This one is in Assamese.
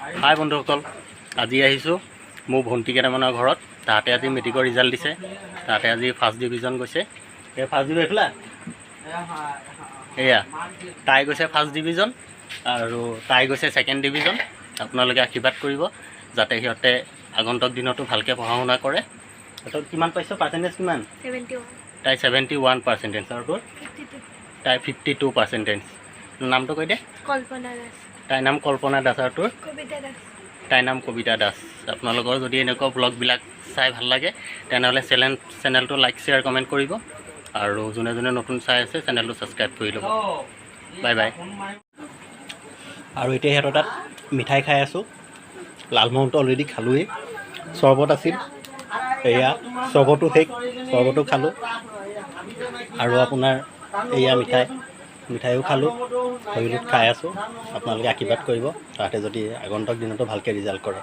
হাই বন্ধুসকল, আজি আহিছোঁ মোৰ ভণ্টি কেইটামানৰ ঘৰত। তাহাঁতে আজি মেট্ৰিকৰ ৰিজাল্ট দিছে। তাহাঁতে আজি ফাৰ্ষ্ট ডিভিজন গৈছে। এই ফাৰ্ষ্ট ডিভিজন এইফালে এয়া তাই গৈছে ফাৰ্ষ্ট ডিভিজন আৰু তাই গৈছে ছেকেণ্ড ডিভিজন। আপোনালোকে আশীৰ্বাদ কৰিব যাতে সিহঁতে আগন্তুক দিনতো ভালকৈ পঢ়া শুনা কৰে। সিহঁতক কিমান পাইছে পাৰ্চেণ্টেজ কিমান? 71 তাই 71% আৰু তোৰ? 52 তাই 52%। নামটো কৈ দে। কল্পনা দাস। তাইৰ নাম কল্পনা দাস আৰু তোৰ? কবিতা দাস। তাইৰ নাম কবিতা দাস। আপোনালোকৰ যদি এনেকুৱা ব্লগবিলাক চাই ভাল লাগে তেনেহ'লে চেনেলটো লাইক শ্বেয়াৰ কমেণ্ট কৰিব আৰু যোনে যোনে নতুন চাই আছে চেনেলটো ছাবস্ক্ৰাইব কৰি ল'ব। Bye bye. আৰু এতিয়া সিহঁতৰ তাত মিঠাই খাই আছোঁ। লালমোহনটো অলৰেডি খালোঁৱেই। চৰ্বত আছিল, এয়া চৰ্বতো শেষ, চৰ্বতো খালোঁ। আৰু আপোনাৰ এয়া মিঠাইও খালোঁ, সকলোত খাই আছোঁ। আপোনালোকে আশীৰ্বাদ কৰিব তাহাঁতে যদি আগন্তুক দিনতো ভালকৈ ৰিজাল্ট কৰে।